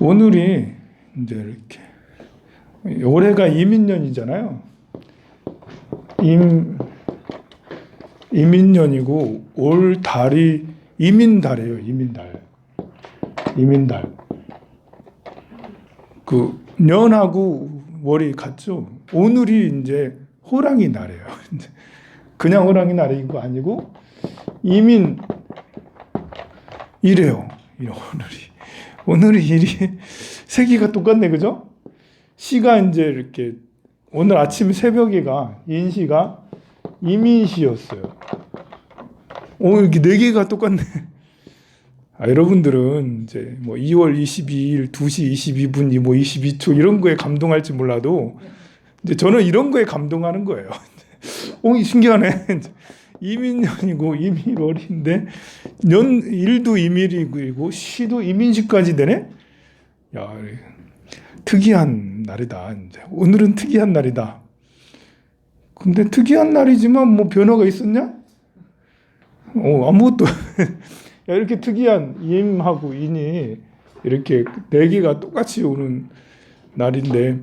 오늘이 이제 이렇게 올해가 이민년이잖아요. 이민년이고 올 달이 이민달이에요. 이민달. 그 년하고 월이 같죠. 오늘이 이제 호랑이 날이에요. 그냥 호랑이 날인 거 아니고 이민 이래요. 오늘이 일이 세기가 똑같네, 그죠? 시가 이제 이렇게 오늘 아침 새벽에가 인시가 이민시였어요. 이렇게 네 개가 똑같네. 여러분들은 이제 뭐 2월 22일 2시 22분, 뭐 22초 이런 거에 감동할지 몰라도 이제 저는 이런 거에 감동하는 거예요. 신기하네. 이민년이고 이민월인데 일도 이민이고 시도 이민시까지 되네. 야, 특이한 날이다. 이제 오늘은 특이한 날이다. 근데 특이한 날이지만 뭐 변화가 있었냐? 아무것도. 야, 이렇게 특이한 임하고 인이 이렇게 네 개가 똑같이 오는 날인데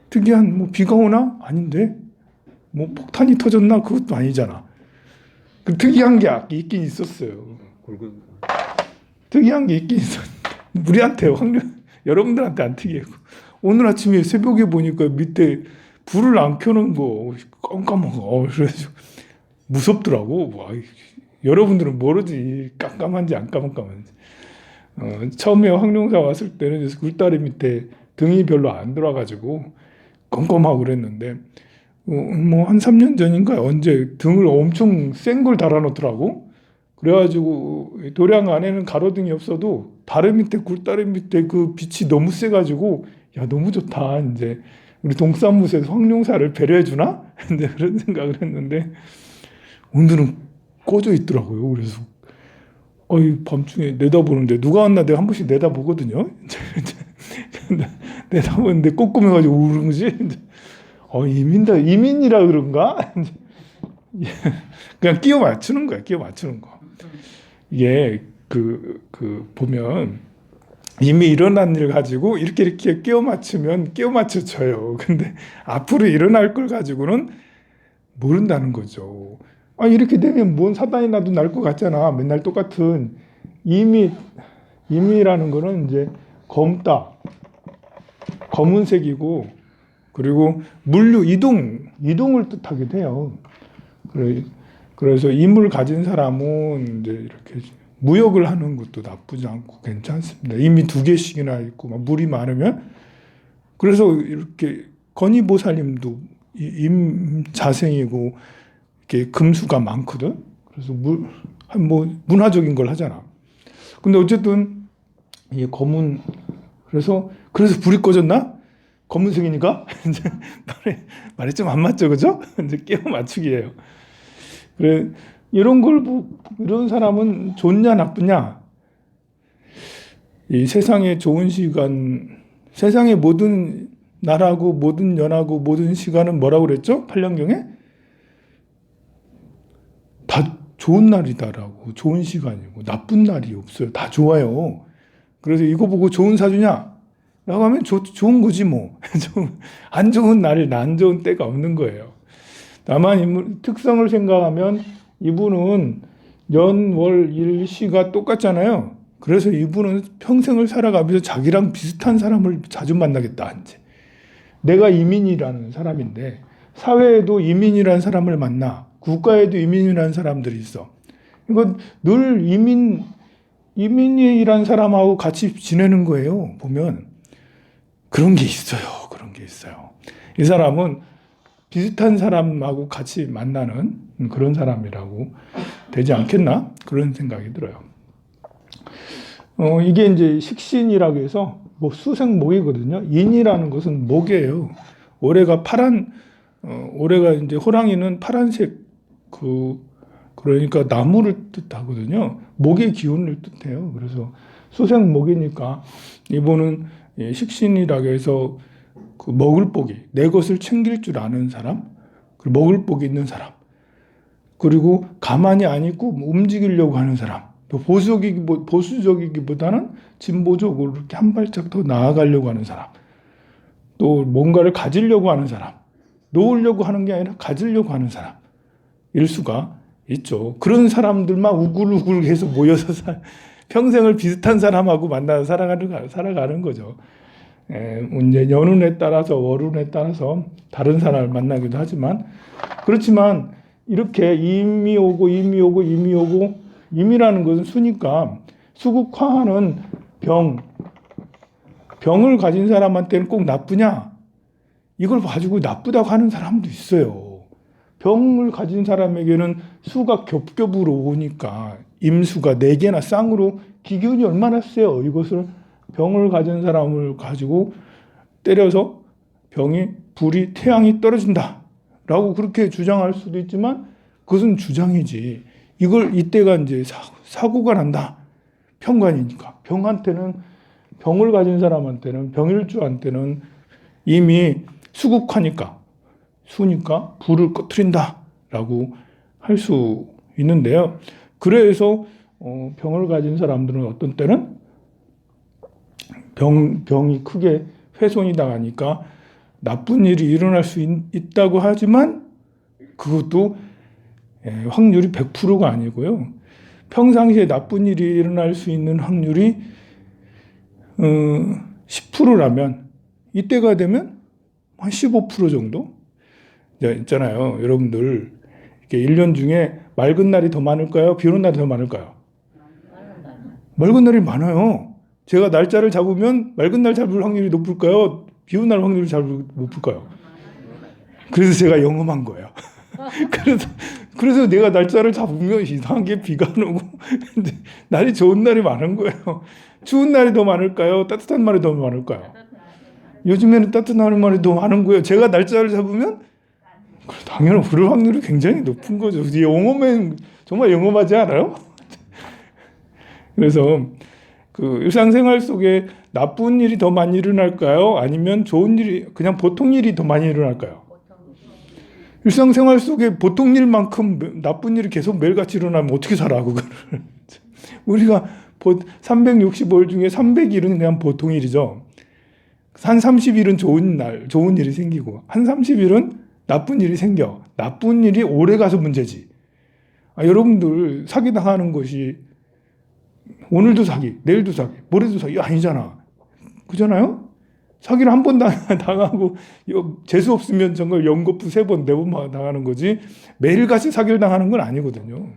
특이한 뭐 비가 오나? 아닌데 뭐 폭탄이 터졌나? 그것도 아니잖아. 그 특이한 게 있긴 있었어요. 특이한 게 있긴 있었는데 우리한테 여러분들한테 안 특이하고 오늘 아침에 새벽에 보니까 밑에 불을 안 켜놓은 거 깜깜하고 그래서 무섭더라고. 와, 여러분들은 모르지 깜깜한지 안 깜깜한지. 처음에 황룡사 왔을 때는 굴다리 밑에 등이 별로 안 돌아가지고 깜깜하고 그랬는데 뭐 한 3년 전인가 언제 등을 엄청 센 걸 달아놓더라고. 그래가지고 도량 안에는 가로등이 없어도 다리 밑에 굴다리 밑에 그 빛이 너무 세가지고 야 너무 좋다. 이제 우리 동사무소에서 황룡사를 배려해주나? 이제 그런 생각을 했는데 오늘은 꺼져 있더라고요. 그래서 밤중에 내다보는데 누가 왔나 내가 한 번씩 내다보거든요. 내다보는데 꼼꼼해가지고 우르지. 이민이라 그런가? 그냥 끼워 맞추는 거야. 끼워 맞추는 거. 이게 보면 이미 일어난 일 가지고 이렇게 끼워 맞추면 끼워 맞춰져요. 근데 앞으로 일어날 걸 가지고는 모른다는 거죠. 이렇게 되면 뭔 사단이 나도 날 것 같잖아. 맨날 똑같은 임이라는 거는 이제 검다, 검은색이고 그리고 물류 이동을 뜻하게 돼요. 그래서 임을 가진 사람은 이제 이렇게 무역을 하는 것도 나쁘지 않고 괜찮습니다. 임이 2개씩이나 있고 막 물이 많으면 그래서 이렇게 건의보살님도 임 자생이고 이렇게 금수가 많거든. 그래서 뭐 문화적인 걸 하잖아. 근데 어쨌든 이 검은 그래서 불이 꺼졌나? 검은색이니까 이제 말이 좀 안 맞죠, 그죠? 이제 끼워 맞추기예요. 그래 이런 사람은 좋냐 나쁘냐? 이 세상의 좋은 시간, 세상의 모든 날하고 모든 년하고 모든 시간은 뭐라고 그랬죠? 팔량경에 다 좋은 날이다라고. 좋은 시간이고 나쁜 날이 없어요. 다 좋아요. 그래서 이거 보고 좋은 사주냐? 라고 하면 좋은 거지 뭐. 안 좋은 날이 안 좋은 때가 없는 거예요. 다만 특성을 생각하면 이분은 연, 월, 일, 시가 똑같잖아요. 그래서 이분은 평생을 살아가면서 자기랑 비슷한 사람을 자주 만나겠다. 이제. 내가 이민이라는 사람인데 사회에도 이민이라는 사람을 만나. 국가에도 이민이라는 사람들이 있어. 이건 늘 이민이라는 사람하고 같이 지내는 거예요. 보면. 그런 게 있어요. 이 사람은 비슷한 사람하고 같이 만나는 그런 사람이라고 되지 않겠나? 그런 생각이 들어요. 이게 이제 식신이라고 해서 뭐 수생목이거든요. 인이라는 것은 목이에요. 올해가 이제 호랑이는 파란색 그러니까 나무를 뜻하거든요. 목의 기운을 뜻해요. 그래서 수생목이니까 이분은 식신이라고 해서 그 먹을 복이 내 것을 챙길 줄 아는 사람, 그리고 먹을 복이 있는 사람, 그리고 가만히 안 있고 움직이려고 하는 사람, 또 보수적이기보다는 진보적으로 이렇게 한 발짝 더 나아가려고 하는 사람, 또 뭔가를 가지려고 하는 사람, 놓으려고 하는 게 아니라 가지려고 하는 사람일 수가 있죠. 그런 사람들만 우글우글 해서 모여서 평생을 비슷한 사람하고 만나서 살아가는 거죠. 이제 연운에 따라서 월운에 따라서 다른 사람을 만나기도 하지만, 그렇지만 이렇게 임이 오고 임이라는 것은 수니까, 수국화하는 병을 가진 사람한테는 꼭 나쁘냐? 이걸 가지고 나쁘다고 하는 사람도 있어요. 병을 가진 사람에게는 수가 겹겹으로 오니까, 임수가 4개나 쌍으로 기운이 얼마나 세요. 이것을 병을 가진 사람을 가지고 때려서 불이 태양이 떨어진다 라고 그렇게 주장할 수도 있지만, 그것은 주장이지, 이때가 이제 사고가 난다, 편관이니까. 병을 가진 사람한테는, 병일주한테는 이미 수니까 불을 꺼트린다 라고 할 수 있는데요. 그래서 병을 가진 사람들은 어떤 때는 병이 크게 훼손이 당하니까 나쁜 일이 일어날 수 있다고 하지만, 그것도 확률이 100%가 아니고요. 평상시에 나쁜 일이 일어날 수 있는 확률이 10%라면 이때가 되면 한 15% 정도 있잖아요. 여러분들, 이렇게 1년 중에 맑은 날이 더 많을까요? 비 오는 날이 더 많을까요? 맑은 날이 많아요. 제가 날짜를 잡으면 맑은 날 잡을 확률이 높을까요? 비 오는 날 확률이 높을까요? 그래서 제가 영험한 거예요. 그래서 내가 날짜를 잡으면 이상하게 비가 안 오고 날이 좋은 날이 많은 거예요. 추운 날이 더 많을까요? 따뜻한 날이 더 많을까요? 요즘에는 따뜻한 날이 더 많은 거예요. 제가 날짜를 잡으면 당연히 그럴 확률이 굉장히 높은 거죠. 영험은 정말 영험하지 않아요? 그래서 그 일상생활 속에 나쁜 일이 더 많이 일어날까요? 아니면 좋은 일이, 그냥 보통 일이 더 많이 일어날까요? 일상생활 속에 보통 일만큼 나쁜 일이 계속 매일같이 일어나면 어떻게 살아, 그거를. 우리가 365일 중에 300일은 그냥 보통 일이죠. 한 30일은 좋은 일이 생기고, 한 30일은 나쁜 일이 생겨. 나쁜 일이 오래 가서 문제지. 여러분들 사기당하는 것이 오늘도 사기, 내일도 사기, 모레도 사기 아니잖아. 그잖아요? 사기를 한 번 당하고 재수 없으면 정말 연거푸 3번, 4번 당하는 거지, 매일같이 사기를 당하는 건 아니거든요.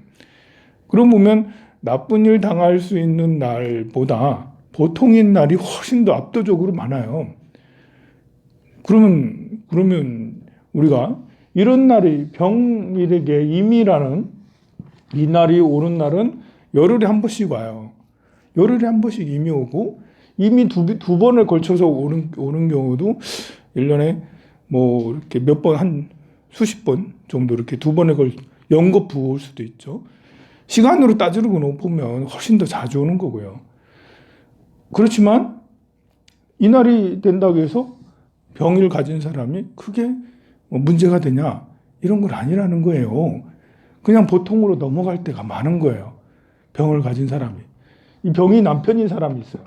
그럼 보면 나쁜 일 당할 수 있는 날보다 보통인 날이 훨씬 더 압도적으로 많아요. 그러면 우리가 이런 날이 병일에게 임이라는 이 날이 오는 날은 열흘에 한 번씩 와요. 열흘에 한 번씩 임이 오고, 이미 두 번에 걸쳐서 오는 경우도 1년에 뭐 이렇게 몇 번, 한 수십 번 정도 이렇게 두 번에 연거푸 올 수도 있죠. 시간으로 따지고 보면 훨씬 더 자주 오는 거고요. 그렇지만 이 날이 된다고 해서 병을 가진 사람이 크게 문제가 되냐, 이런 건 아니라는 거예요. 그냥 보통으로 넘어갈 때가 많은 거예요. 병을 가진 사람이. 이 병이 남편인 사람이 있어요.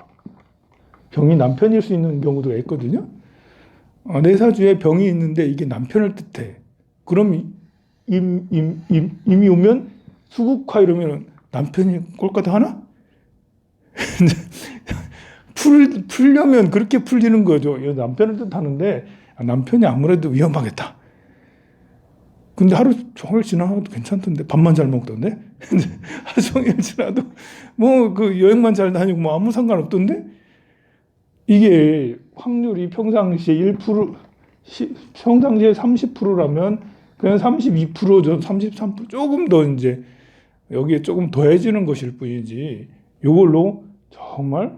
병이 남편일 수 있는 경우도 있거든요. 내 사주에 병이 있는데 이게 남편을 뜻해. 그럼 임이 오면 수국화 이러면 남편이 꼴까다 하나? 풀려면 그렇게 풀리는 거죠. 남편을 뜻하는데 남편이 아무래도 위험하겠다. 근데 하루 종일 지나도 괜찮던데, 밥만 잘 먹던데, 하루 종일 지나도 뭐 그 여행만 잘 다니고 뭐 아무 상관없던데, 이게 확률이 평상시에 1%, 평상시에 30%라면 그냥 32%죠. 33%, 조금 더 이제 여기에 조금 더해지는 것일 뿐이지, 이걸로 정말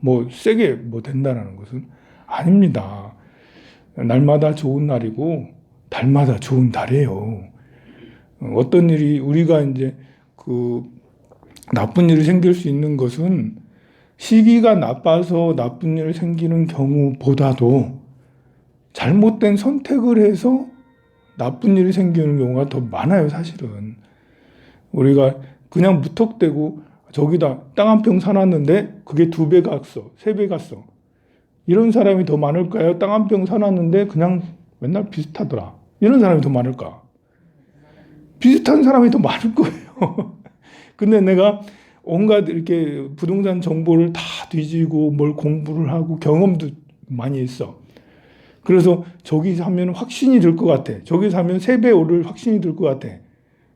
뭐 세게 뭐 된다는 것은 아닙니다. 날마다 좋은 날이고 달마다 좋은 달이에요. 어떤 일이, 우리가 이제 그 나쁜 일이 생길 수 있는 것은 시기가 나빠서 나쁜 일이 생기는 경우보다도 잘못된 선택을 해서 나쁜 일이 생기는 경우가 더 많아요, 사실은. 우리가 그냥 무턱대고 저기다 땅 한 평 사놨는데 그게 2배 갔어, 3배 갔어. 이런 사람이 더 많을까요? 땅 한 평 사놨는데 그냥 맨날 비슷하더라. 이런 사람이 더 많을까? 비슷한 사람이 더 많을 거예요. 근데 내가 온갖 이렇게 부동산 정보를 다 뒤지고 뭘 공부를 하고 경험도 많이 했어. 그래서 저기 사면 확신이 들 것 같아. 저기 사면 3배 오를 확신이 들 것 같아.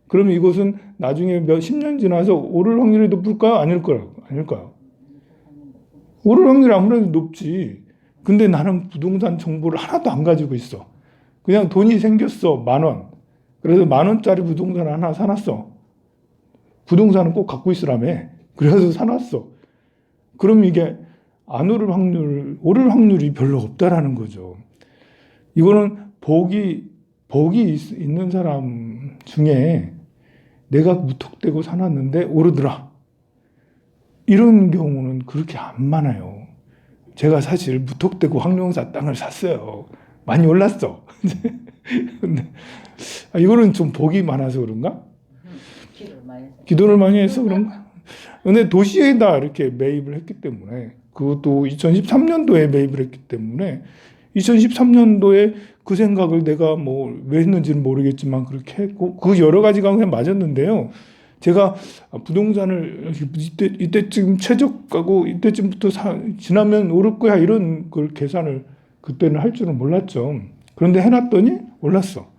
그러면 이곳은 나중에 10년 지나서 오를 확률이 높을까요? 아닐까요? 아닐까요? 오를 확률이 아무래도 높지. 근데 나는 부동산 정보를 하나도 안 가지고 있어. 그냥 돈이 생겼어. 10,000원. 그래서 10,000원짜리 부동산 하나 사놨어. 부동산은 꼭 갖고 있으라며. 그래서 사놨어. 그럼 이게 안 오를 오를 확률이 별로 없다라는 거죠. 이거는 복이 있는 사람 중에 내가 무턱대고 사놨는데 오르더라. 이런 경우는 그렇게 안 많아요. 제가 사실 무턱대고 황룡사 땅을 샀어요. 많이 올랐어. 근데 이거는 좀 복이 많아서 그런가? 기도를 많이 해서 그런가? 근데 도시에다 이렇게 매입을 했기 때문에, 그것도 2013년도에 매입을 했기 때문에 2013년도에 그 생각을 내가 뭐 왜 했는지는 모르겠지만 그렇게 했고, 그 여러 가지가 그냥 맞았는데요. 제가 부동산을 이때쯤 최저가고 이때쯤부터 지나면 오를 거야 이런 걸 계산을 그때는 할 줄은 몰랐죠. 그런데 해놨더니 올랐어.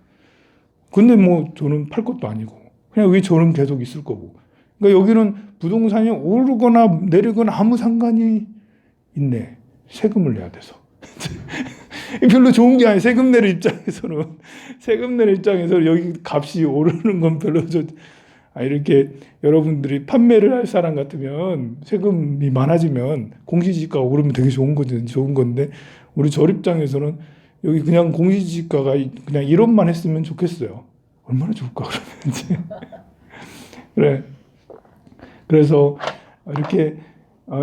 근데 뭐 저는 팔 것도 아니고 그냥 여기 저는 계속 있을 거고. 그러니까 여기는 부동산이 오르거나 내리거나 아무 상관이 있네. 세금을 내야 돼서. 별로 좋은 게 아니에요. 세금 내는 입장에서는 여기 값이 오르는 건 별로 이렇게 여러분들이 판매를 할 사람 같으면 세금이 많아지면 공시지가가 오르면 되게 좋은 건데 우리 저 입장에서는 여기 그냥 공시지가가 그냥 1원만 했으면 좋겠어요. 얼마나 좋을까 그러면 그래. 그래서 이렇게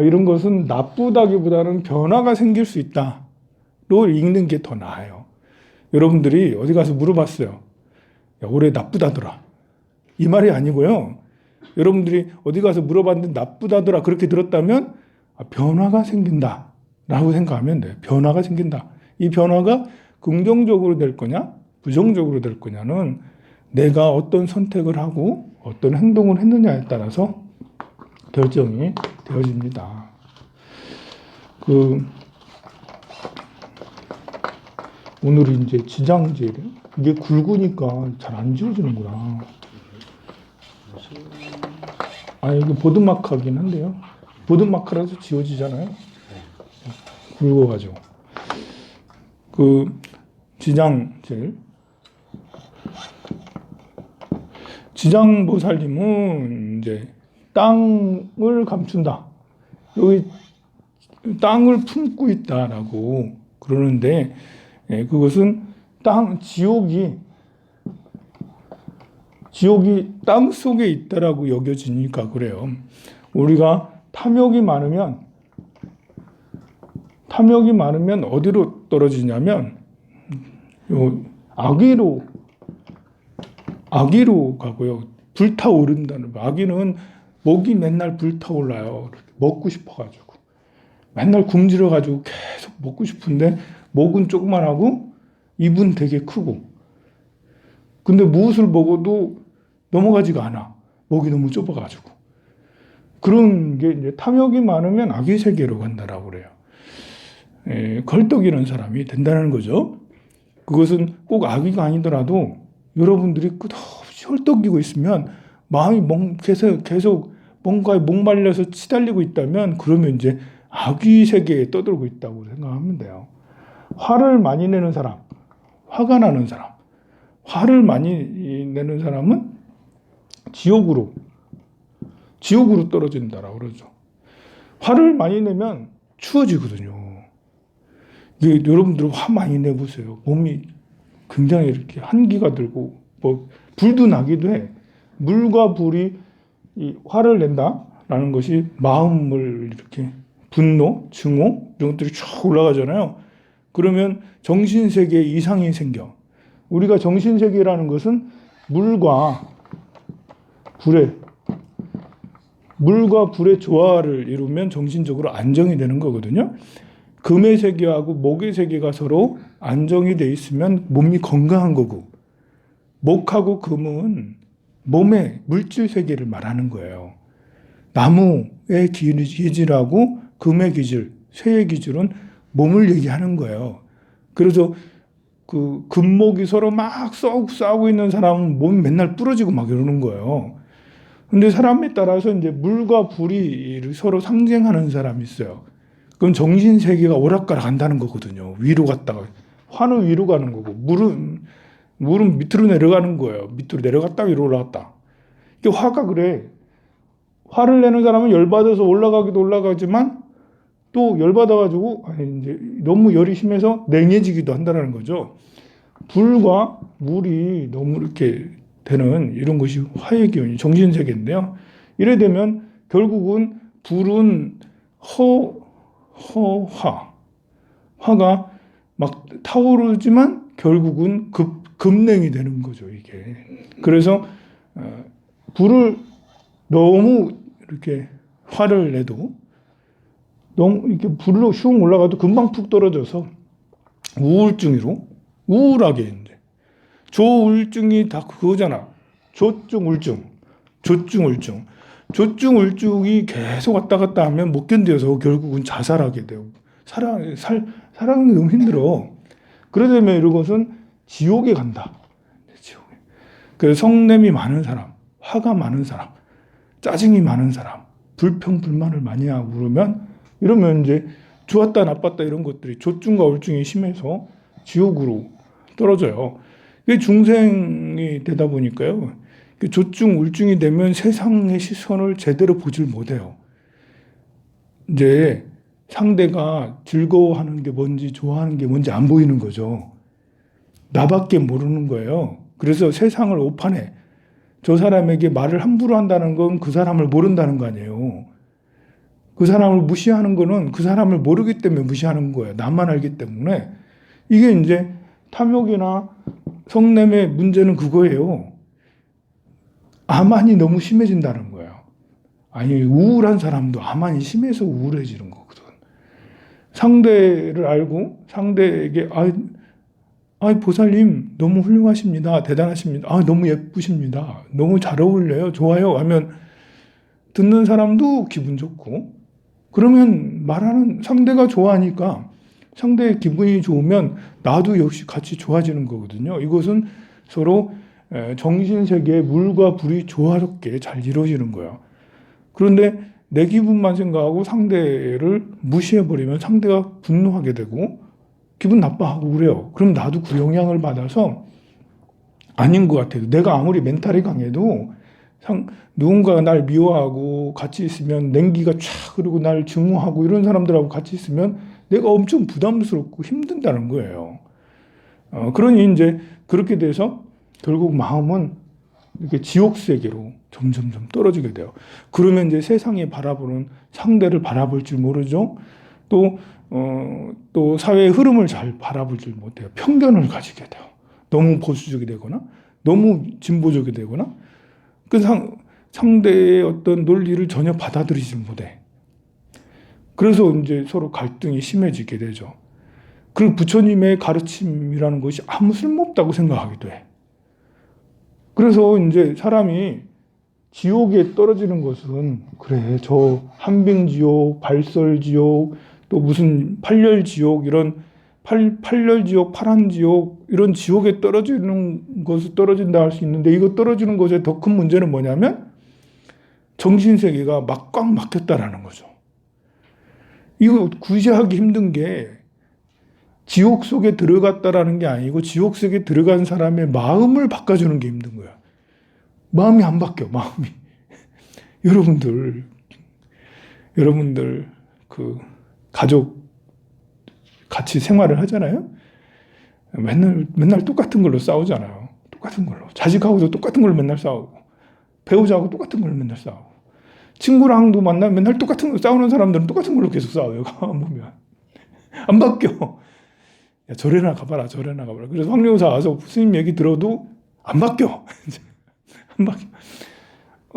이런 것은 나쁘다기보다는 변화가 생길 수 있다로 읽는 게 더 나아요. 여러분들이 어디 가서 물어봤어요. 야, 올해 나쁘다더라. 이 말이 아니고요. 여러분들이 어디 가서 물어봤는데 나쁘다더라 그렇게 들었다면 변화가 생긴다 라고 생각하면 돼요. 변화가 생긴다. 이 변화가 긍정적으로 될 거냐 부정적으로 될 거냐는 내가 어떤 선택을 하고 어떤 행동을 했느냐에 따라서 결정이 되어집니다. 오늘은 이제 지장제를 이게 굵으니까 잘 안 지워지는구나. 이거 보드마크긴 한데요. 보드마크라서 지워지잖아요. 굵어가지고. 지장제일. 지장보살님은 이제 땅을 감춘다. 여기 땅을 품고 있다라고 그러는데, 그것은 지옥이 땅 속에 있다라고 여겨지니까 그래요. 우리가 탐욕이 많으면 어디로 떨어지냐면 악의로 가고요. 불타오른다는 거. 악의는 목이 맨날 불타올라요. 먹고 싶어가지고 맨날 굶주려가지고 계속 먹고 싶은데 목은 조그만하고 입은 되게 크고 근데 무엇을 먹어도 넘어가지가 않아. 목이 너무 좁아가지고. 그런 게 이제 탐욕이 많으면 악의 세계로 간다라고 그래요. 걸떡이는 사람이 된다는 거죠. 그것은 꼭 악의가 아니더라도 여러분들이 끝없이 헐떡이고 있으면 마음이 계속 뭔가에 목말려서 치달리고 있다면 그러면 이제 악의 세계에 떠들고 있다고 생각하면 돼요. 화를 많이 내는 사람, 화가 나는 사람, 화를 많이 내는 사람은 지옥으로 떨어진다라고 그러죠. 화를 많이 내면 추워지거든요. 여러분들 화 많이 내보세요. 몸이 굉장히 이렇게 한기가 들고 불도 나기도 해. 물과 불이 이 화를 낸다라는 것이 마음을 이렇게 분노, 증오 이런 것들이 쭉 올라가잖아요. 그러면 정신세계에 이상이 생겨. 우리가 정신세계라는 것은 물과 불에 물과 불의 조화를 이루면 정신적으로 안정이 되는 거거든요. 금의 세계하고 목의 세계가 서로 안정이 돼 있으면 몸이 건강한 거고, 목하고 금은 몸의 물질 세계를 말하는 거예요. 나무의 기질하고 금의 기질, 쇠의 기질은 몸을 얘기하는 거예요. 그래서 그 금목이 서로 막 싸우고 있는 사람은 몸이 맨날 부러지고 막 이러는 거예요. 근데 사람에 따라서 이제 물과 불이 서로 상징하는 사람이 있어요. 그럼 정신 세계가 오락가락 한다는 거거든요. 위로 갔다가 화는 위로 가는 거고 물은 밑으로 내려가는 거예요. 밑으로 내려갔다 위로 올라갔다. 이게 화가 그래. 화를 내는 사람은 열받아서 올라가기도 올라가지만 또 열받아가지고 이제 너무 열이 심해서 냉해지기도 한다는 거죠. 불과 물이 너무 이렇게 되는 이런 것이 화의 기운이 정신세계인데요. 이래 되면 결국은 불은 화가 막 타오르지만 결국은 급냉이 되는 거죠, 이게. 그래서 불을 너무 이렇게 화를 내도 너무 이렇게 불로 슝 올라가도 금방 푹 떨어져서 우울하게 이제 조울증이 다 그거잖아. 조증울증이 계속 왔다 갔다 하면 못 견뎌서 결국은 자살하게 되고 사랑이 너무 힘들어. 그러려면 이런 것은 지옥에 간다. 지옥에. 그래서 성냄이 많은 사람, 화가 많은 사람, 짜증이 많은 사람, 불평불만을 많이 하고 이러면 이제 좋았다 나빴다 이런 것들이 조증과 울증이 심해서 지옥으로 떨어져요. 이게 중생이 되다 보니까요. 조증, 울증이 되면 세상의 시선을 제대로 보질 못해요. 이제 상대가 즐거워하는 게 뭔지 좋아하는 게 뭔지 안 보이는 거죠. 나밖에 모르는 거예요. 그래서 세상을 오판해. 저 사람에게 말을 함부로 한다는 건 그 사람을 모른다는 거 아니에요. 그 사람을 무시하는 거는 그 사람을 모르기 때문에 무시하는 거예요. 나만 알기 때문에. 이게 이제 탐욕이나 성냄의 문제는 그거예요. 암환이 너무 심해진다는 거예요. 아니, 우울한 사람도 암환이 심해서 우울해지는 거거든. 상대를 알고 상대에게 보살님 너무 훌륭하십니다. 대단하십니다. 너무 예쁘십니다. 너무 잘 어울려요. 좋아요. 하면 듣는 사람도 기분 좋고, 그러면 말하는 상대가 좋아하니까 상대의 기분이 좋으면 나도 역시 같이 좋아지는 거거든요. 이것은 서로 정신세계의 물과 불이 조화롭게 잘 이루어지는 거예요. 그런데 내 기분만 생각하고 상대를 무시해버리면 상대가 분노하게 되고 기분 나빠하고 그래요. 그럼 나도 그 영향을 받아서 아닌 것 같아요. 내가 아무리 멘탈이 강해도 누군가가 날 미워하고 같이 있으면 냉기가 촥 흐르고 날 증오하고 이런 사람들하고 같이 있으면 내가 엄청 부담스럽고 힘든다는 거예요. 그러니 이제 그렇게 돼서 결국 마음은 이렇게 지옥 세계로 점점점 떨어지게 돼요. 그러면 이제 세상에 바라보는 상대를 바라볼 줄 모르죠. 또 사회의 흐름을 잘 바라볼 줄 못해요. 편견을 가지게 돼요. 너무 보수적이 되거나 너무 진보적이 되거나 그 상대의 어떤 논리를 전혀 받아들이지 못해. 그래서 이제 서로 갈등이 심해지게 되죠. 그리고 부처님의 가르침이라는 것이 아무 쓸모없다고 생각하기도 해. 그래서 이제 사람이 지옥에 떨어지는 것은 그래, 저 한빙지옥, 발설지옥, 또 무슨 팔렬지옥, 이런 팔렬지옥, 파란지옥, 이런 지옥에 떨어지는 것을 떨어진다 할 수 있는데, 이거 떨어지는 것의 더 큰 문제는 뭐냐면 정신세계가 꽉 막혔다라는 거죠. 이거 구제하기 힘든 게 지옥 속에 들어갔다라는 게 아니고 지옥 속에 들어간 사람의 마음을 바꿔주는 게 힘든 거야. 마음이 안 바뀌어, 마음이. 여러분들 그 가족 같이 생활을 하잖아요. 맨날 똑같은 걸로 싸우잖아요. 똑같은 걸로. 자식하고도 똑같은 걸로 맨날 싸우고, 배우자하고 똑같은 걸로 맨날 싸우고, 친구랑도 만나면 맨날 똑같은 거 싸우는 사람들은 똑같은 걸로 계속 싸워요. 보면 안 바뀌어. 야, 절에나 가봐라. 그래서 황룡사 와서 스님 얘기 들어도 안 바뀌어. 안 바뀌어.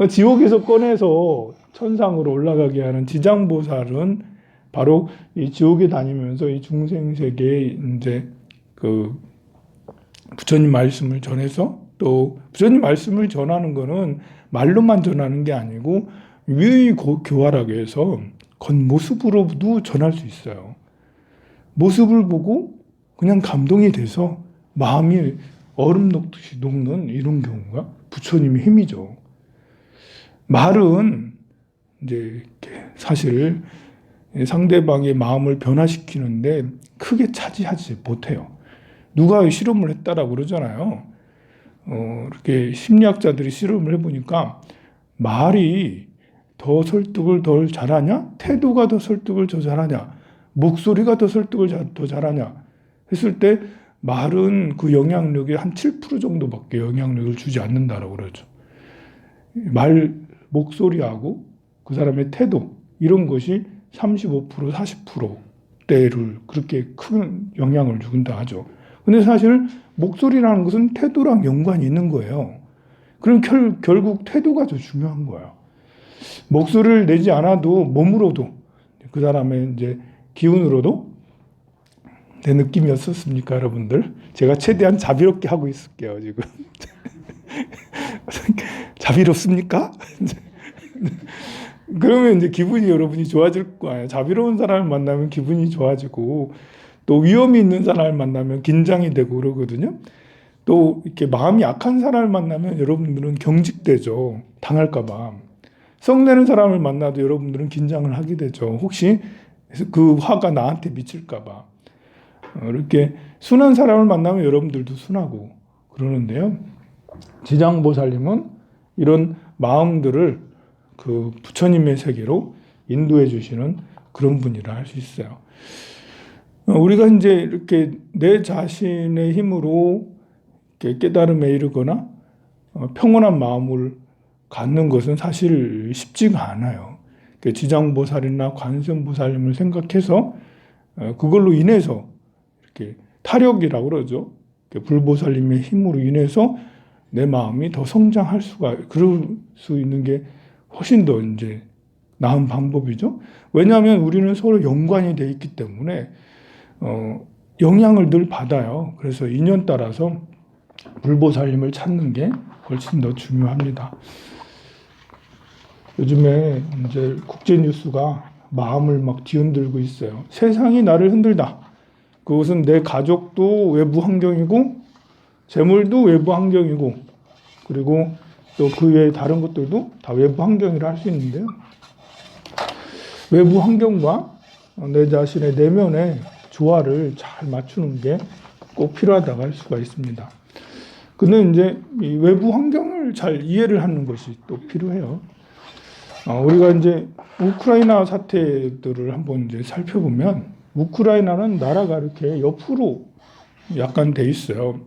지옥에서 꺼내서 천상으로 올라가게 하는 지장보살은 바로 이 지옥에 다니면서 이 중생 세계에 이제 그 부처님 말씀을 전해서, 또 부처님 말씀을 전하는 거는 말로만 전하는 게 아니고 유의 교활하게 해서 겉모습으로도 전할 수 있어요. 모습을 보고 그냥 감동이 돼서 마음이 얼음 녹듯이 녹는 이런 경우가 부처님의 힘이죠. 말은 이제 사실 상대방의 마음을 변화시키는데 크게 차지하지 못해요. 누가 실험을 했다라고 그러잖아요. 이렇게 심리학자들이 실험을 해보니까 말이 더 설득을 덜 잘하냐? 태도가 더 설득을 더 잘하냐? 목소리가 더 설득을 더 잘하냐? 했을 때 말은 그 영향력의 한 7% 정도밖에 영향력을 주지 않는다라고 그러죠. 말, 목소리하고 그 사람의 태도, 이런 것이 35%, 40%대를 그렇게 큰 영향을 준다 하죠. 근데 사실 목소리라는 것은 태도랑 연관이 있는 거예요. 그럼 결국 태도가 더 중요한 거예요. 목소리를 내지 않아도 몸으로도, 그 사람의 이제 기운으로도, 내 느낌이 어떻습니까, 여러분들? 제가 최대한 자비롭게 하고 있을게요, 지금. 자비롭습니까? 그러면 이제 기분이 여러분이 좋아질 거예요. 자비로운 사람을 만나면 기분이 좋아지고, 또 위험이 있는 사람을 만나면 긴장이 되고 그러거든요. 또 이렇게 마음이 약한 사람을 만나면 여러분들은 경직되죠. 당할까봐. 성내는 사람을 만나도 여러분들은 긴장을 하게 되죠. 혹시 그 화가 나한테 미칠까봐. 이렇게 순한 사람을 만나면 여러분들도 순하고 그러는데요. 지장보살님은 이런 마음들을 그 부처님의 세계로 인도해 주시는 그런 분이라 할 수 있어요. 우리가 이제 이렇게 내 자신의 힘으로 깨달음에 이르거나 평온한 마음을 갖는 것은 사실 쉽지가 않아요. 지장보살이나 관세음보살님을 생각해서 그걸로 인해서 이렇게 타력이라고 그러죠. 불보살님의 힘으로 인해서 내 마음이 더 성장할 그럴 수 있는 게 훨씬 더 이제 나은 방법이죠. 왜냐하면 우리는 서로 연관이 돼 있기 때문에 영향을 늘 받아요. 그래서 인연 따라서 불보살님을 찾는 게 훨씬 더 중요합니다. 요즘에 이제 국제 뉴스가 마음을 막 뒤흔들고 있어요. 세상이 나를 흔들다. 그것은 내 가족도 외부 환경이고, 재물도 외부 환경이고, 그리고 또 그 외에 다른 것들도 다 외부 환경이라 할 수 있는데요. 외부 환경과 내 자신의 내면의 조화를 잘 맞추는 게 꼭 필요하다고 할 수가 있습니다. 근데 이제 이 외부 환경을 잘 이해를 하는 것이 또 필요해요. 우리가 이제 우크라이나 사태들을 한번 이제 살펴보면, 우크라이나는 나라가 이렇게 옆으로 약간 돼 있어요.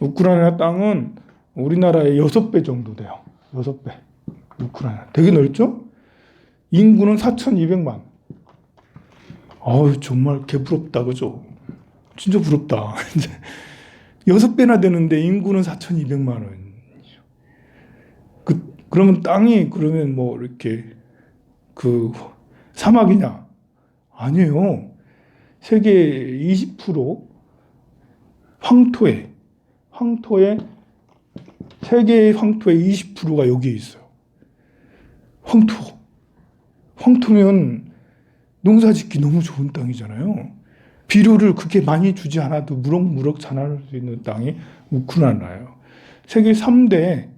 우크라이나 땅은 우리나라의 6배 정도 돼요. 6배. 우크라이나. 되게 넓죠? 인구는 4,200만. 정말 개부럽다, 그죠? 진짜 부럽다. 6배나 되는데 인구는 4,200만 원. 그러면 땅이, 그러면 뭐, 이렇게, 사막이냐? 아니에요. 세계 20% 세계의 황토의 20%가 여기에 있어요. 황토면 농사 짓기 너무 좋은 땅이잖아요. 비료를 그렇게 많이 주지 않아도 무럭무럭 자랄 수 있는 땅이 우크라이나예요. 세계 3대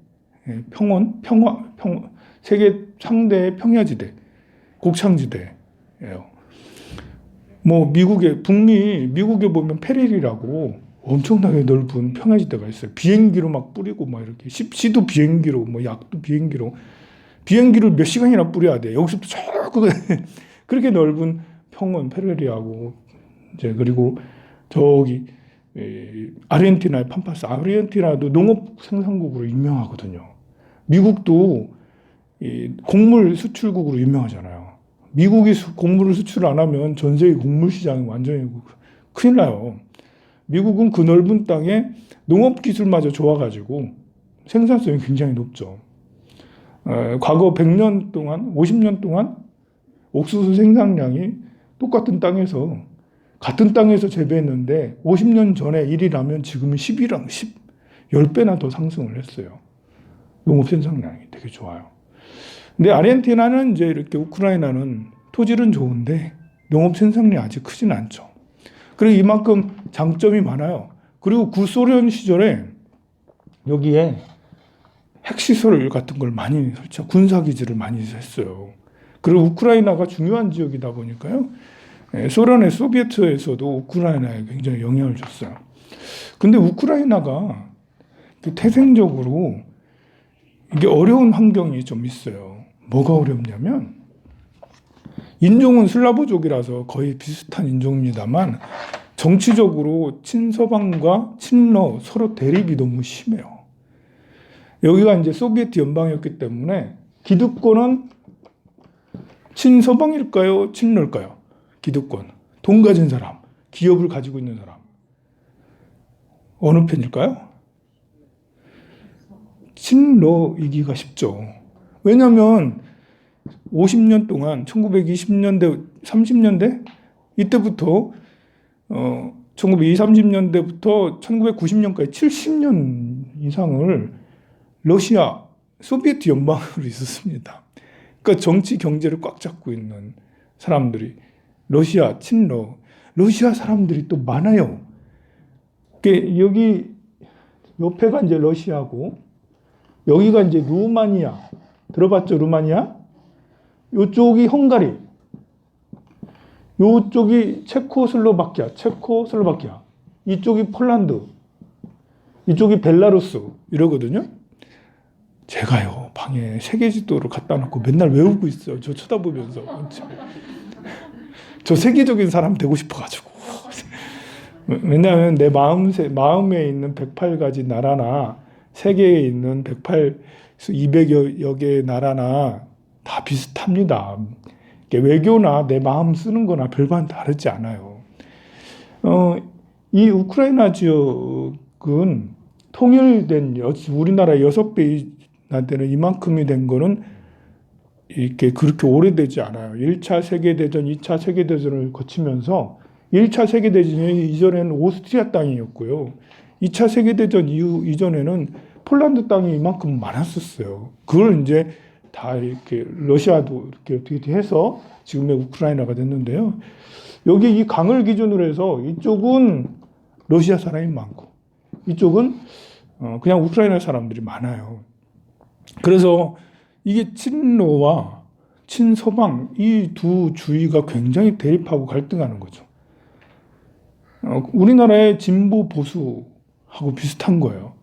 세계 3대 평야지대, 곡창지대예요. 뭐 미국에 보면 페레리라고 엄청나게 넓은 평야지대가 있어요. 비행기로 막 뿌리고 막 이렇게 씨도 비행기로, 뭐 약도 비행기를 몇 시간이나 뿌려야 돼. 여기서부터 그렇게 넓은 평원 페레리하고, 이제 그리고 저기 아르헨티나의 팜파스, 아르헨티나도 농업 생산국으로 유명하거든요. 미국도 곡물 수출국으로 유명하잖아요. 미국이 곡물을 수출 안 하면 전 세계 곡물 시장이 완전히 큰일 나요. 미국은 그 넓은 땅에 농업 기술마저 좋아가지고 생산성이 굉장히 높죠. 과거 100년 동안, 50년 동안 옥수수 생산량이 똑같은 땅에서 같은 땅에서 재배했는데 50년 전에 1이라면 지금은 10배나 더 상승을 했어요. 농업 생산량이 되게 좋아요. 근데 아르헨티나는 이제 이렇게 우크라이나는 토질은 좋은데 농업 생산량이 아직 크진 않죠. 그리고 이만큼 장점이 많아요. 그리고 구소련 시절에 여기에 핵시설 같은 걸 많이 군사기지를 많이 했어요. 그리고 우크라이나가 중요한 지역이다 보니까요. 소련의 소비에트에서도 우크라이나에 굉장히 영향을 줬어요. 근데 우크라이나가 태생적으로 이게 어려운 환경이 좀 있어요. 뭐가 어렵냐면 인종은 슬라브족이라서 거의 비슷한 인종입니다만 정치적으로 친서방과 친러 서로 대립이 너무 심해요. 여기가 이제 소비에트 연방이었기 때문에 기득권은 친서방일까요? 친러일까요? 기득권. 돈 가진 사람, 기업을 가지고 있는 사람. 어느 편일까요? 친러이기가 쉽죠. 왜냐하면 50년 동안 1920년대, 30년대 이때부터 1920, 30년대부터 1990년까지 70년 이상을 러시아, 소비에트 연방으로 있었습니다. 그러니까 정치, 경제를 꽉 잡고 있는 사람들이 러시아, 친러, 러시아 사람들이 또 많아요. 여기 옆에가 이제 러시아고 여기가 이제 루마니아. 들어봤죠? 루마니아? 요쪽이 헝가리. 요쪽이 체코슬로바키아. 이쪽이 폴란드. 이쪽이 벨라루스. 이러거든요. 제가요, 방에 세계 지도를 갖다 놓고 맨날 외우고 있어요. 저 쳐다보면서. 저 세계적인 사람 되고 싶어가지고. 왜냐하면 내 마음에 있는 108가지 나라나 세계에 있는 200여 개의 나라나 다 비슷합니다. 외교나 내 마음 쓰는 거나 별반 다르지 않아요. 이 우크라이나 지역은 통일된 우리나라 6배나 되는 이만큼이 된 거는 이렇게 그렇게 오래되지 않아요. 1차 세계대전, 2차 세계대전을 거치면서 1차 세계대전 이전에는 오스트리아 땅이었고요. 2차 세계대전 이전에는 폴란드 땅이 이만큼 많았었어요. 그걸 이제 다 이렇게 러시아도 이렇게 어떻게 해서 지금의 우크라이나가 됐는데요. 여기 이 강을 기준으로 해서 이쪽은 러시아 사람이 많고 이쪽은 그냥 우크라이나 사람들이 많아요. 그래서 이게 친러와 친서방 이 두 주의가 굉장히 대립하고 갈등하는 거죠. 우리나라의 진보 보수하고 비슷한 거예요.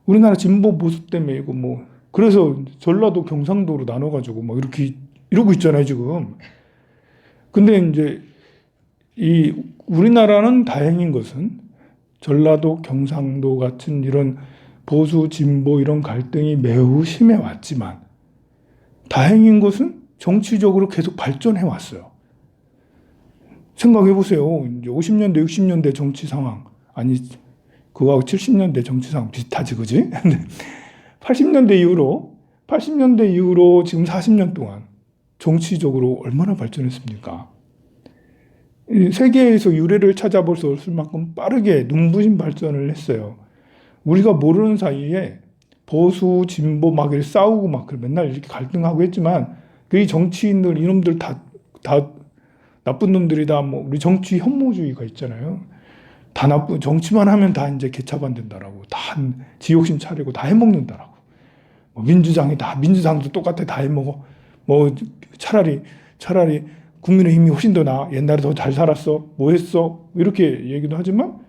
우리나라 진보 보수 때문에 이거 뭐 그래서 전라도 경상도로 나눠가지고 막 이렇게 이러고 있잖아요 지금. 근데 이제 이 우리나라는 다행인 것은 전라도 경상도 같은 이런 보수 진보 이런 갈등이 매우 심해 왔지만 다행인 것은 정치적으로 계속 발전해 왔어요. 생각해 보세요. 이제 50년대 60년대 정치 상황 아니 그거하고 70년대 정치 상황 비슷하지 그지? 80년대 이후로 지금 40년 동안 정치적으로 얼마나 발전했습니까? 세계에서 유례를 찾아볼 수 없을 만큼 빠르게 눈부신 발전을 했어요. 우리가 모르는 사이에 보수, 진보 막 이렇게 싸우고 막 맨날 이렇게 갈등하고 했지만 그 정치인들 이놈들 다 나쁜 놈들이다. 뭐 우리 정치 혐오주의가 있잖아요. 다 정치만 하면 다 이제 개차반 된다라고 다 지욕심 차리고 다 해먹는다라고. 뭐 민주당도 똑같아 다 해먹어. 뭐 차라리 국민의힘이 훨씬 더 나아. 옛날에 더 잘 살았어. 뭐 했어? 이렇게 얘기도 하지만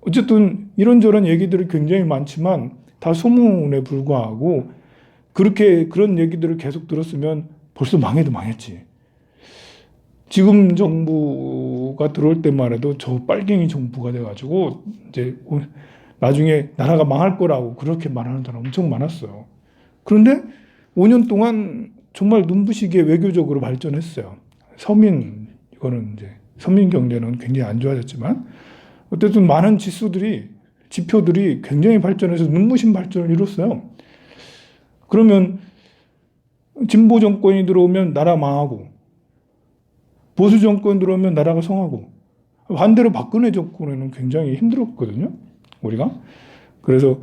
어쨌든 이런저런 얘기들이 굉장히 많지만 다 소문에 불과하고 그런 얘기들을 계속 들었으면 벌써 망해도 망했지. 지금 정부가 들어올 때만 해도 저 빨갱이 정부가 돼가지고 이제 나중에 나라가 망할 거라고 그렇게 말하는 사람 엄청 많았어요. 그런데 5년 동안 정말 눈부시게 외교적으로 발전했어요. 이거는 이제 서민 경제는 굉장히 안 좋아졌지만 어쨌든 많은 지표들이 굉장히 발전해서 눈부신 발전을 이뤘어요. 그러면 진보 정권이 들어오면 나라 망하고, 보수 정권 들어오면 나라가 성하고, 반대로 박근혜 정권에는 굉장히 힘들었거든요, 우리가. 그래서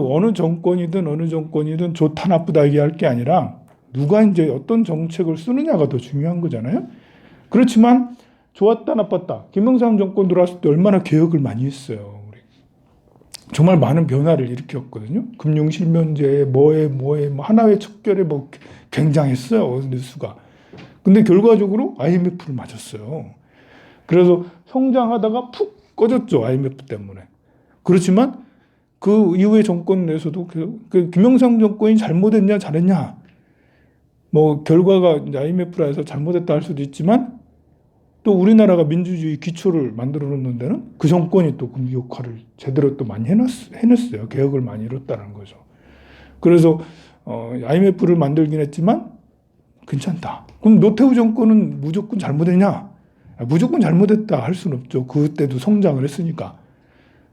어느 정권이든 좋다 나쁘다 얘기할 게 아니라 누가 이제 어떤 정책을 쓰느냐가 더 중요한 거잖아요. 그렇지만 좋았다 나빴다. 김영삼 정권 들어왔을 때 얼마나 개혁을 많이 했어요. 우리. 정말 많은 변화를 일으켰거든요. 금융실명제 뭐에 뭐 하나의 척결에 뭐 굉장했어요, 뉴스가. 근데 결과적으로 IMF를 맞았어요. 그래서 성장하다가 푹 꺼졌죠, IMF 때문에. 그렇지만 그 이후의 정권 내에서도 그 김영삼 정권이 잘못했냐 잘했냐, 뭐 결과가 이제 IMF라 해서 잘못했다 할 수도 있지만, 또 우리나라가 민주주의 기초를 만들어 놓는 데는 그 정권이 또 그 역할을 제대로 또 많이 해냈어요. 개혁을 많이 이뤘다는 거죠. 그래서 IMF를 만들긴 했지만 괜찮다. 그럼 노태우 정권은 무조건 잘못했냐? 무조건 잘못했다 할 수는 없죠. 그때도 성장을 했으니까.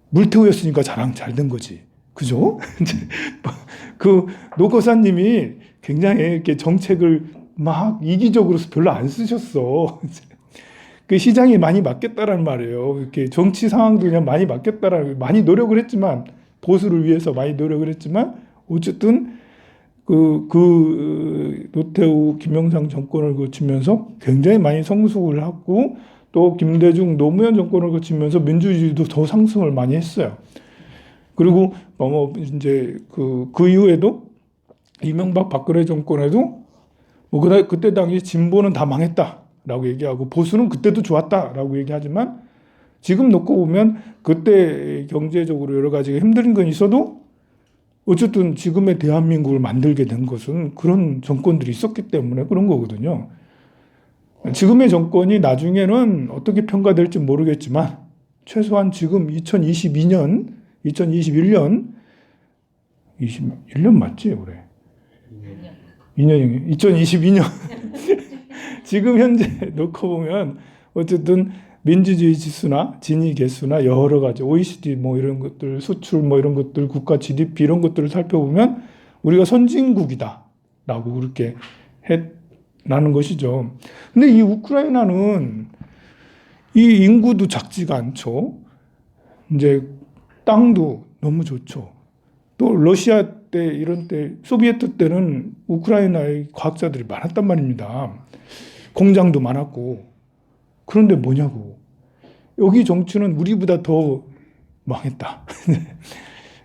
물태우였으니까 잘 된 거지. 그죠? 그 노거사님이 굉장히 이렇게 정책을 막 이기적으로 별로 안 쓰셨어. 그 시장이 많이 맡겼다라는 말이에요. 이렇게 정치 상황도 그냥 많이 맡겼다라는, 많이 노력을 했지만, 보수를 위해서 많이 노력을 했지만, 어쨌든 노태우, 김영삼 정권을 거치면서 굉장히 많이 성숙을 하고, 또 김대중, 노무현 정권을 거치면서 민주주의도 더 상승을 많이 했어요. 그리고 이제 그 이후에도 이명박 박근혜 정권에도 그때 당시 진보는 다 망했다라고 얘기하고 보수는 그때도 좋았다라고 얘기하지만, 지금 놓고 보면 그때 경제적으로 여러 가지 힘든 건 있어도 어쨌든 지금의 대한민국을 만들게 된 것은 그런 정권들이 있었기 때문에 그런 거거든요. 지금의 정권이 나중에는 어떻게 평가될지 모르겠지만, 최소한 지금 2021년 맞지 올해? 2년이 2022년 지금 현재 놓고 보면 어쨌든 민주주의 지수나 진위 개수나 여러 가지 OECD 뭐 이런 것들, 수출 뭐 이런 것들, 국가 GDP 이런 것들을 살펴보면 우리가 선진국이다라고 그렇게 라는 것이죠. 근데 이 우크라이나는 이 인구도 작지가 않죠. 이제 땅도 너무 좋죠. 또 러시아 때 이런 때 소비에트 때는 우크라이나의 과학자들이 많았단 말입니다. 공장도 많았고. 그런데 뭐냐고. 여기 정치는 우리보다 더 망했다.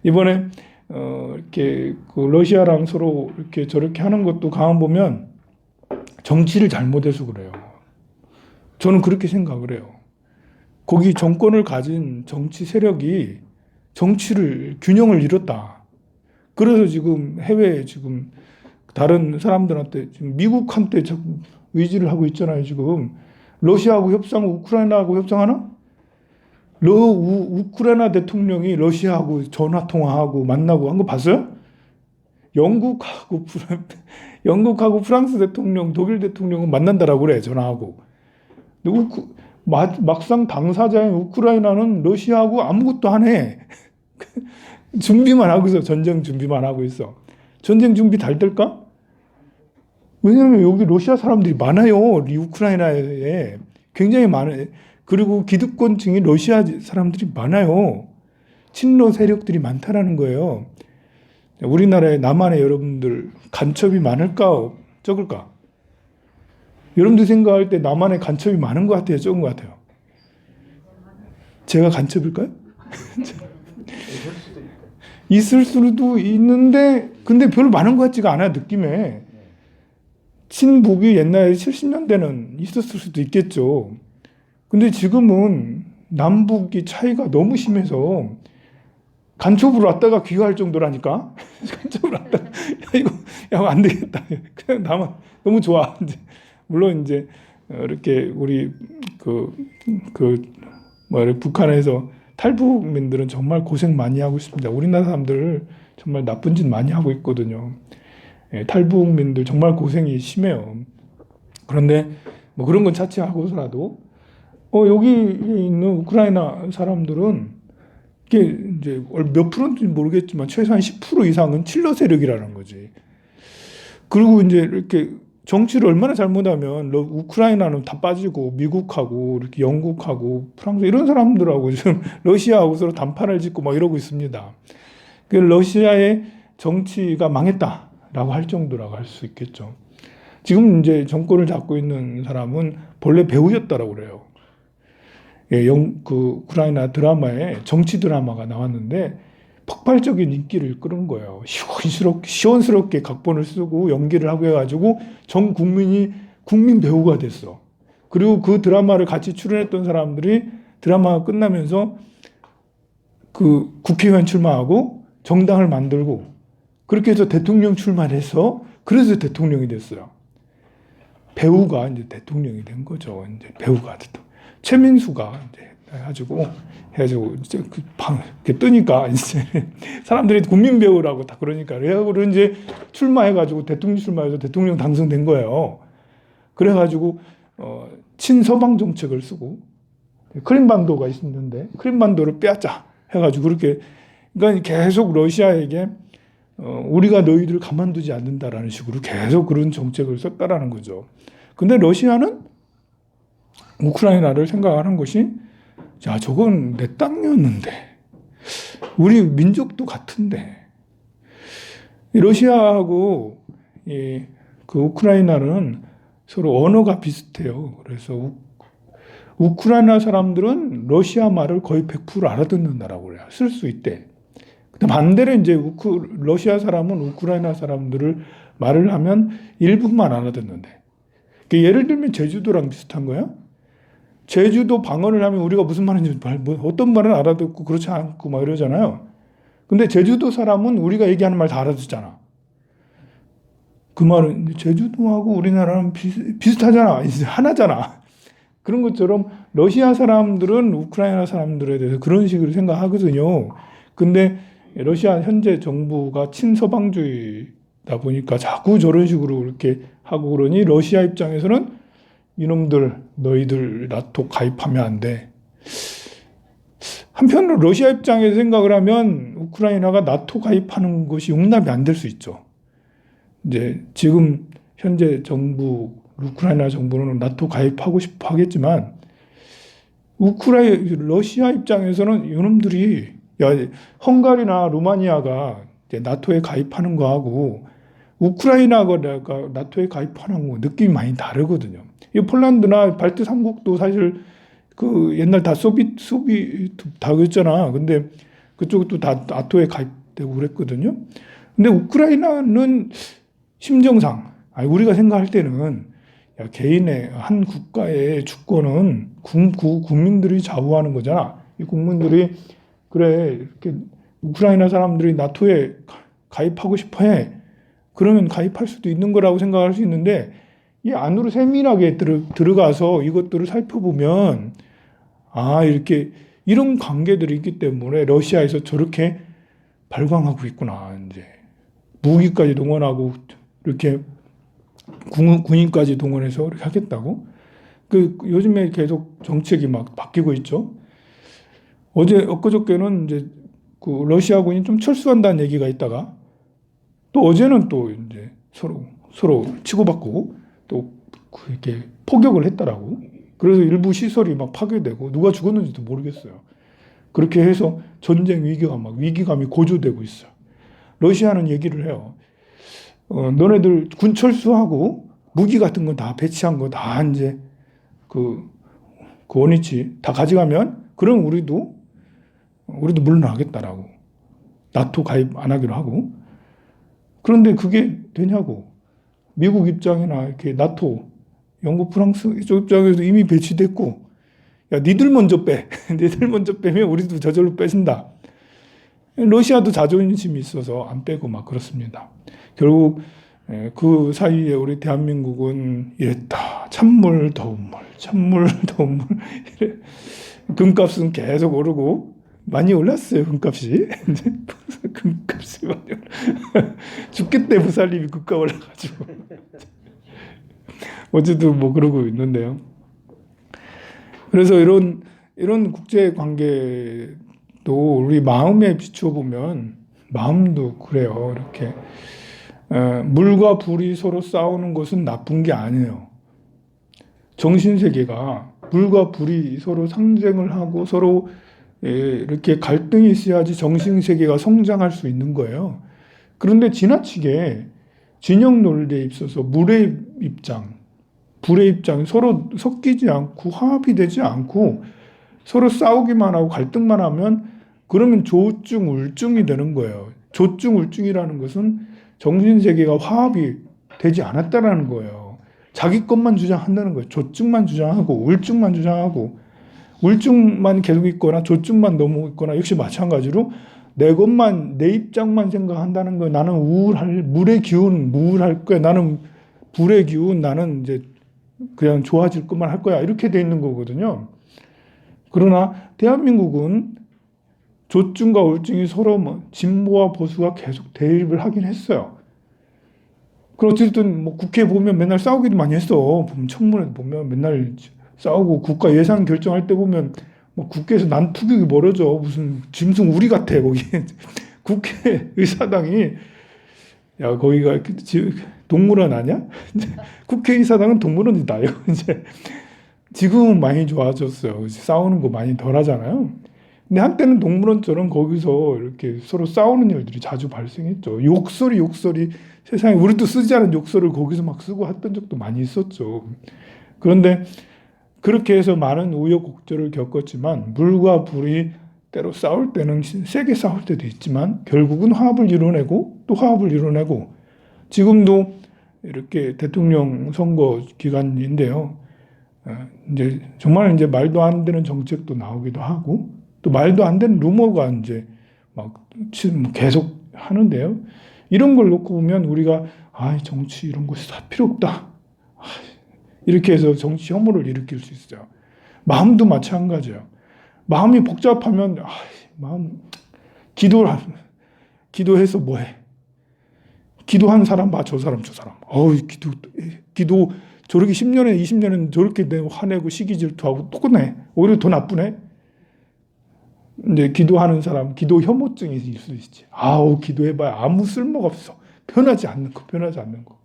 이번에 이렇게 그 러시아랑 서로 이렇게 저렇게 하는 것도 가만 보면 정치를 잘못해서 그래요. 저는 그렇게 생각을 해요. 거기 정권을 가진 정치 세력이 균형을 잃었다. 그래서 지금 해외에 지금 다른 사람들한테 지금 미국한테 자꾸 의지를 하고 있잖아요. 지금 러시아하고 우크라이나하고 협상하나? 우크라이나 대통령이 러시아하고 전화 통화하고 만나고 한 거 봤어요? 영국하고 프랑스 대통령, 독일 대통령은 만난다라고 그래, 전화하고. 근데 막상 당사자인 우크라이나는 러시아하고 아무것도 안 해. 준비만 하고 있어. 전쟁 준비만 하고 있어. 전쟁 준비 잘 될까? 왜냐하면 여기 러시아 사람들이 많아요. 이 우크라이나에 굉장히 많아요. 그리고 기득권층이 러시아 사람들이 많아요. 친러 세력들이 많다라는 거예요. 우리나라의 남한의 여러분들 간첩이 많을까 적을까? 여러분들 생각할 때 남한의 간첩이 많은 것 같아요, 적은 것 같아요? 제가 간첩일까요? 있을 수도 있는데 근데 별로 많은 것 같지가 않아요, 느낌에. 친북이 옛날에 70년대는 있었을 수도 있겠죠. 근데 지금은 남북이 차이가 너무 심해서 간첩으로 왔다가 귀화할 정도라니까. 간첩으로 왔다가 이거 안 되겠다. 그냥 나만 너무 좋아. 물론 이제 이렇게 우리 북한에서 탈북민들은 정말 고생 많이 하고 있습니다. 우리나라 사람들 정말 나쁜 짓 많이 하고 있거든요. 예, 탈북민들 정말 고생이 심해요. 그런데 뭐 그런 건 차치하고서라도 여기 있는 우크라이나 사람들은 이게 이제 몇 프로인지 모르겠지만 최소한 10% 이상은 칠러 세력이라는 거지. 그리고 이제 이렇게 정치를 얼마나 잘못하면 우크라이나는 다 빠지고 미국하고 이렇게 영국하고 프랑스 이런 사람들하고 지금 러시아하고 서로 단판을 짓고 막 이러고 있습니다. 그 러시아의 정치가 망했다라고 할 정도라고 할 수 있겠죠. 지금 이제 정권을 잡고 있는 사람은 본래 배우였다라고 그래요. 예, 그 우크라이나 드라마에 정치 드라마가 나왔는데 폭발적인 인기를 끌은 거예요. 시원스럽게 각본을 쓰고 연기를 하고 해가지고 전 국민이 국민 배우가 됐어. 그리고 그 드라마를 같이 출연했던 사람들이 드라마가 끝나면서 그 국회의원 출마하고 정당을 만들고 그렇게 해서 대통령 출마해서 그래서 대통령이 됐어요. 배우가 이제 대통령이 된 거죠. 이제 배우가 됐다. 최민수가 이제 해가지고 이제 이렇게 뜨니까 이제 사람들이 국민 배우라고 다 그러니까 그래가지고 이제 출마해가지고 대통령 출마해서 대통령 당선된 거예요. 그래가지고 친서방 정책을 쓰고 크림반도가 있었는데 크림반도를 빼앗자 해가지고 그렇게 그러니까 계속 러시아에게 우리가 너희들을 가만두지 않는다라는 식으로 계속 그런 정책을 썼다라는 거죠. 근데 러시아는 우크라이나를 생각하는 것이 자, 저건 내 땅이었는데 우리 민족도 같은데 러시아하고 그 우크라이나는 서로 언어가 비슷해요. 그래서 우크라이나 사람들은 러시아 말을 거의 100% 알아듣는다라고 그래요. 쓸 수 있대. 근데 반대로 이제 러시아 사람은 우크라이나 사람들을 말을 하면 일부만 알아듣는데. 예를 들면 제주도랑 비슷한 거예요. 제주도 방언을 하면 우리가 무슨 말인지 어떤 말은 알아듣고 그렇지 않고 막 이러잖아요. 근데 제주도 사람은 우리가 얘기하는 말 다 알아듣잖아. 그 말은 제주도하고 우리나라는 비슷하잖아. 하나잖아. 그런 것처럼 러시아 사람들은 우크라이나 사람들에 대해서 그런 식으로 생각하거든요. 근데 러시아 현재 정부가 친서방주의다 보니까 자꾸 저런 식으로 이렇게 하고 그러니 러시아 입장에서는 이놈들 너희들 나토 가입하면 안 돼. 한편으로 러시아 입장에서 생각을 하면 우크라이나가 나토 가입하는 것이 용납이 안 될 수 있죠. 이제 지금 현재 우크라이나 정부는 나토 가입하고 싶어 하겠지만 러시아 입장에서는 이놈들이 헝가리나 루마니아가 나토에 가입하는 거하고 우크라이나가 나토에 가입하는 거 느낌이 많이 다르거든요. 이 폴란드나 발트 3국도 사실 그 옛날 다 소비트 다 그랬잖아. 근데 그쪽도 다 나토에 가입되고 그랬거든요. 근데 우크라이나는 심정상 우리가 생각할 때는 개인의 한 국가의 주권은 국민들이 좌우하는 거잖아. 이 국민들이 그래 이렇게 우크라이나 사람들이 나토에 가입하고 싶어해. 그러면 가입할 수도 있는 거라고 생각할 수 있는데 이 안으로 세밀하게 들어가서 이것들을 살펴보면 이렇게 이런 관계들이 있기 때문에 러시아에서 저렇게 발광하고 있구나. 이제 무기까지 동원하고 이렇게 군인까지 동원해서 이렇게 하겠다고. 요즘에 계속 정책이 막 바뀌고 있죠. 엊그저께는 이제 그 러시아군이 좀 철수한다는 얘기가 있다가 또 어제는 또 이제 서로 치고받고 또 이렇게 포격을 했다라고. 그래서 일부 시설이 막 파괴되고 누가 죽었는지도 모르겠어요. 그렇게 해서 전쟁 위기감이 고조되고 있어요. 러시아는 얘기를 해요. 너네들 군 철수하고 무기 같은 거 다 배치한 거 다 이제 그 원위치 다 가져가면 그럼 우리도 물러나겠다라고. 나토 가입 안 하기로 하고. 그런데 그게 되냐고. 미국 입장이나 이렇게 나토, 영국, 프랑스 이쪽 입장에서 이미 배치됐고, 야, 니들 먼저 빼. 니들 먼저 빼면 우리도 저절로 뺏는다. 러시아도 자존심이 있어서 안 빼고 막 그렇습니다. 결국 그 사이에 우리 대한민국은 이랬다. 찬물, 더운 물, 찬물, 더운 물. 금값은 계속 오르고 많이 올랐어요. 금값이. 금값이 많이 올라. 죽겠대 부살림이 국가 올라가지고. 어제도 뭐 그러고 있는데요. 그래서 이런 국제 관계도 우리 마음에 비춰보면 마음도 그래요. 이렇게 물과 불이 서로 싸우는 것은 나쁜 게 아니에요. 정신세계가 물과 불이 서로 상쟁을 하고 서로 이렇게 갈등이 있어야지 정신세계가 성장할 수 있는 거예요. 그런데 지나치게 진영 논리에 있어서 물의 입장, 불의 입장이 서로 섞이지 않고 화합이 되지 않고 서로 싸우기만 하고 갈등만 하면 그러면 조증, 울증이 되는 거예요. 조증, 울증이라는 것은 정신세계가 화합이 되지 않았다라는 거예요. 자기 것만 주장한다는 거예요. 조증만 주장하고 울증만 주장하고 울증만 계속 있거나 조증만 너무 있거나 역시 마찬가지로 내 것만 내 입장만 생각한다는 거예요. 나는 우울할 물의 기운 우울할 거야. 나는 불의 기운 나는 이제 그냥 좋아질 것만 할 거야. 이렇게 돼 있는 거거든요. 그러나 대한민국은 조증과 울증이 서로 진보와 보수가 계속 대립을 하긴 했어요. 그리고 어쨌든 국회 보면 맨날 싸우기도 많이 했어. 보면 청문회 보면 맨날 싸우고 국가 예산 결정할 때 보면 국회에서 난투극이 벌어져. 무슨 짐승 우리 같아 거기. 국회의사당이 야 거기가 동물원 아니야? 국회의사당은 동물원이다. 이제 지금은 많이 좋아졌어요. 싸우는 거 많이 덜 하잖아요. 근데 한때는 동물원처럼 거기서 이렇게 서로 싸우는 일들이 자주 발생했죠. 욕설이 세상에 우리도 쓰지 않은 욕설을 거기서 막 쓰고 했던 적도 많이 있었죠. 그런데 그렇게 해서 많은 우여곡절을 겪었지만 물과 불이 때로 싸울 때는 세게 싸울 때도 있지만 결국은 화합을 이뤄내고 또 화합을 이뤄내고 지금도 이렇게 대통령 선거 기간인데요. 이제 정말 이제 말도 안 되는 정책도 나오기도 하고 또 말도 안 되는 루머가 이제 막 계속 하는데요. 이런 걸 놓고 보면 우리가 정치 이런 것이 다 필요 없다. 이렇게 해서 정치 혐오를 일으킬 수 있어요. 마음도 마찬가지예요. 마음이 복잡하면 마음 기도해서 뭐해? 기도한 사람 봐, 저 사람. 기도 저렇게 10년에 20년은 저렇게 화내고 시기 질투하고 또 끝내. 오히려 더 나쁘네. 이제 기도하는 사람, 기도 혐오증이 있을 수 있지. 기도해봐야 아무 쓸모가 없어. 변하지 않는 거.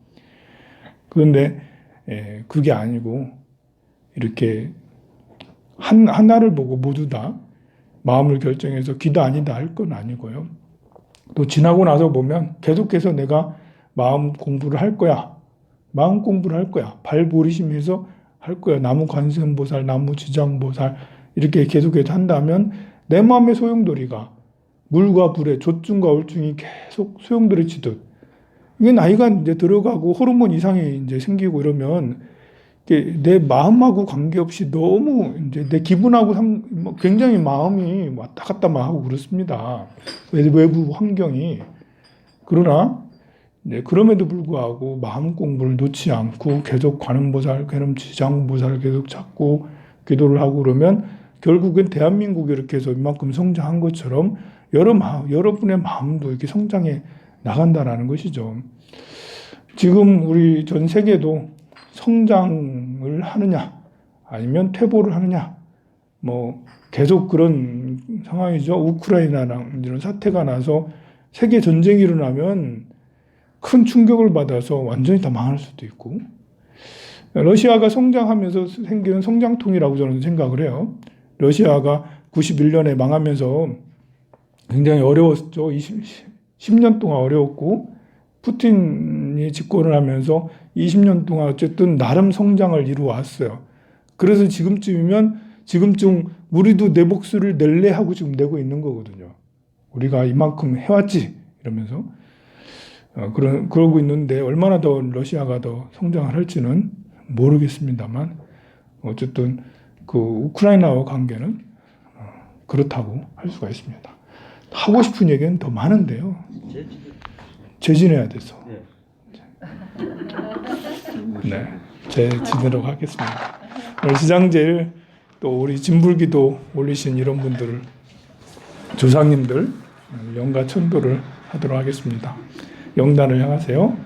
그런데 그게 아니고 이렇게 하나를 보고 모두 다 마음을 결정해서 기도 아니다 할 건 아니고요. 또 지나고 나서 보면 계속해서 내가 마음 공부를 할 거야. 발보리심해서 할 거야. 나무 관세음보살, 나무 지장보살 이렇게 계속해서 한다면 내 마음의 소용돌이가 물과 불의 조증과 울증이 계속 소용돌이 치듯 이게 나이가 이제 들어가고 호르몬 이상이 이제 생기고 이러면 내 마음하고 관계없이 너무 이제 내 기분하고 굉장히 마음이 왔다 갔다 막 하고 그렇습니다. 외부 환경이. 그러나 그럼에도 불구하고 마음 공부를 놓지 않고 계속 관음보살, 지장보살 계속 찾고 기도를 하고 그러면 결국은 대한민국이 이렇게 해서 이만큼 성장한 것처럼 여러분의 마음도 이렇게 성장해 나간다라는 것이죠. 지금 우리 전 세계도 성장을 하느냐 아니면 퇴보를 하느냐 계속 그런 상황이죠. 우크라이나랑 이런 사태가 나서 세계 전쟁이 일어나면 큰 충격을 받아서 완전히 다 망할 수도 있고 러시아가 성장하면서 생기는 성장통이라고 저는 생각을 해요. 러시아가 91년에 망하면서 굉장히 어려웠죠. 10년 동안 어려웠고 푸틴이 집권을 하면서 20년 동안 어쨌든 나름 성장을 이루어왔어요. 그래서 지금쯤 우리도 내 목소리를 낼래 하고 지금 내고 있는 거거든요. 우리가 이만큼 해왔지 이러면서 그러고 있는데 얼마나 더 러시아가 더 성장을 할지는 모르겠습니다만 어쨌든 그 우크라이나와 관계는 그렇다고 할 수가 있습니다. 하고 싶은 얘기는 더 많은데요. 재진해야 돼서. 네, 재진으로 하겠습니다. 오늘 지장제일 또 우리 진불기도 올리신 이런 분들을 조상님들 영가 천도를 하도록 하겠습니다. 영단을 향하세요.